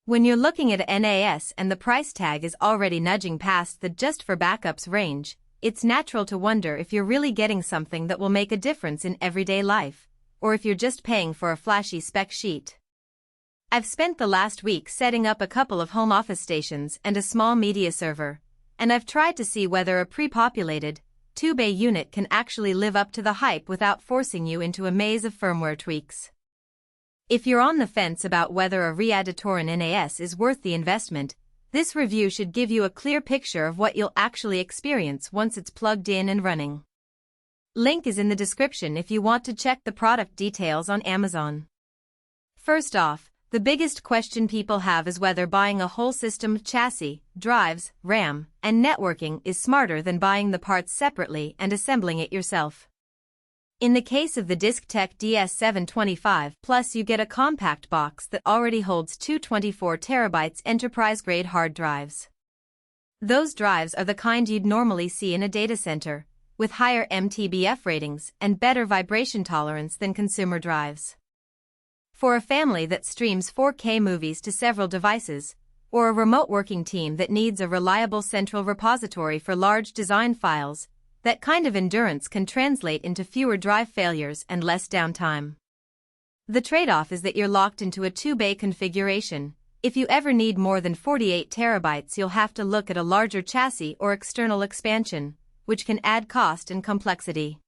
When you're looking at a NAS and the price tag is already nudging past the just for backups range, it's natural to wonder if you're really getting something that will make a difference in everyday life, or if you're just paying for a flashy spec sheet. I've spent the last week setting up a couple of home office stations and a small media server, and I've tried to see whether a pre-populated, 2-bay unit can actually live up to the hype without forcing you into a maze of firmware tweaks. If you're on the fence about whether a Readatorin NAS is worth the investment, this review should give you a clear picture of what you'll actually experience once it's plugged in and running. Link is in the description if you want to check the product details on Amazon. First off, the biggest question people have is whether buying a whole system chassis, drives, RAM, and networking is smarter than buying the parts separately and assembling it yourself. In the case of the DiscTech DS725 Plus, you get a compact box that already holds two 24TB enterprise-grade hard drives. Those drives are the kind you'd normally see in a data center, with higher MTBF ratings and better vibration tolerance than consumer drives. For a family that streams 4K movies to several devices, or a remote working team that needs a reliable central repository for large design files, that kind of endurance can translate into fewer drive failures and less downtime. The trade-off is that you're locked into a 2-bay configuration. If you ever need more than 48 terabytes, you'll have to look at a larger chassis or external expansion, which can add cost and complexity.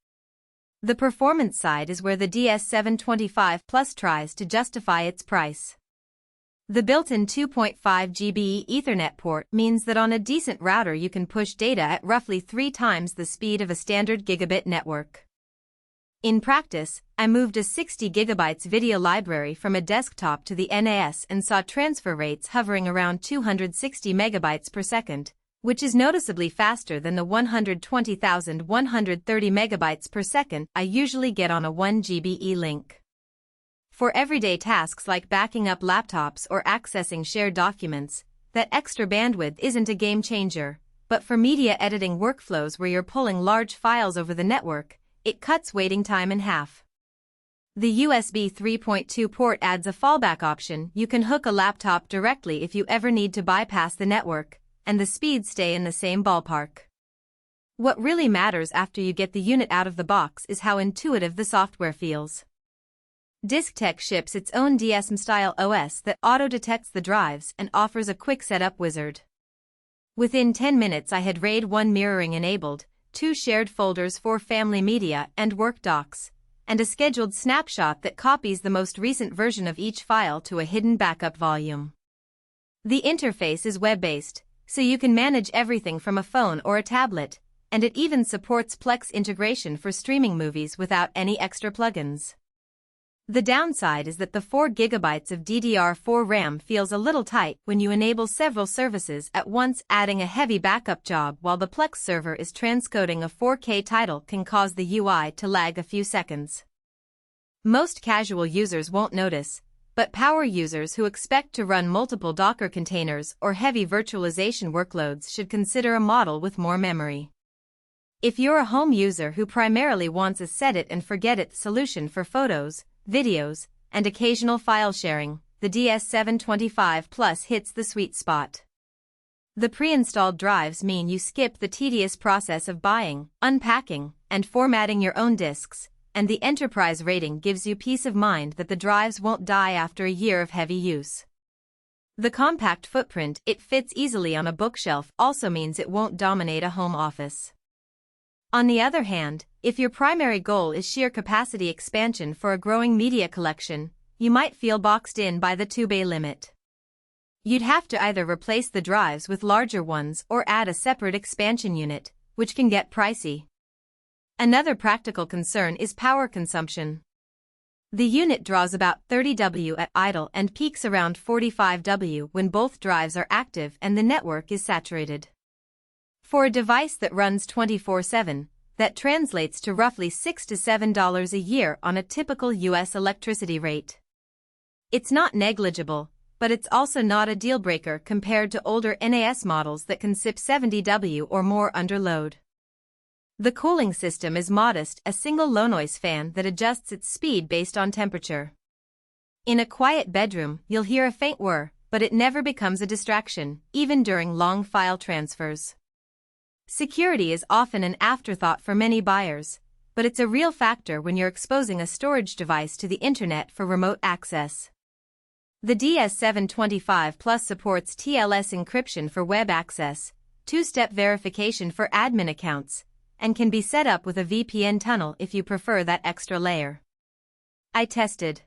The performance side is where the DS725 Plus tries to justify its price. The built-in 2.5 GB Ethernet port means that on a decent router you can push data at roughly 3 times the speed of a standard gigabit network. In practice, I moved a 60 GB video library from a desktop to the NAS and saw transfer rates hovering around 260 megabytes per second, which is noticeably faster than the 120,130 megabytes per second I usually get on a 1 GB link. For everyday tasks like backing up laptops or accessing shared documents, that extra bandwidth isn't a game changer, but for media editing workflows where you're pulling large files over the network, it cuts waiting time in half. The USB 3.2 port adds a fallback option. You can hook a laptop directly if you ever need to bypass the network, and the speeds stay in the same ballpark. What really matters after you get the unit out of the box is how intuitive the software feels. DiscTech ships its own DSM-style OS that auto-detects the drives and offers a quick setup wizard. Within 10 minutes I had RAID 1 mirroring enabled, 2 shared folders for family media and work docs, and a scheduled snapshot that copies the most recent version of each file to a hidden backup volume. The interface is web-based, so you can manage everything from a phone or a tablet, and it even supports Plex integration for streaming movies without any extra plugins. The downside is that the 4 GB of DDR4 RAM feels a little tight when you enable several services at once. Adding a heavy backup job while the Plex server is transcoding a 4K title can cause the UI to lag a few seconds. Most casual users won't notice, but power users who expect to run multiple Docker containers or heavy virtualization workloads should consider a model with more memory. If you're a home user who primarily wants a set-it-and-forget-it solution for photos, videos, and occasional file sharing, the DS725 Plus hits the sweet spot. The pre-installed drives mean you skip the tedious process of buying, unpacking, and formatting your own disks, and the enterprise rating gives you peace of mind that the drives won't die after a year of heavy use. The compact footprint it fits easily on a bookshelf also means it won't dominate a home office. On the other hand, if your primary goal is sheer capacity expansion for a growing media collection, you might feel boxed in by the 2-bay limit. You'd have to either replace the drives with larger ones or add a separate expansion unit, which can get pricey. Another practical concern is power consumption. The unit draws about 30 W at idle and peaks around 45 W when both drives are active and the network is saturated. For a device that runs 24/7, that translates to roughly $6 to $7 a year on a typical US electricity rate. It's not negligible, but it's also not a deal-breaker compared to older NAS models that can sip 70 W or more under load. The cooling system is modest, a single low-noise fan that adjusts its speed based on temperature. In a quiet bedroom, you'll hear a faint whir, but it never becomes a distraction, even during long file transfers. Security is often an afterthought for many buyers, but it's a real factor when you're exposing a storage device to the internet for remote access. The DS725 Plus supports TLS encryption for web access, two-step verification for admin accounts, and can be set up with a VPN tunnel if you prefer that extra layer. I tested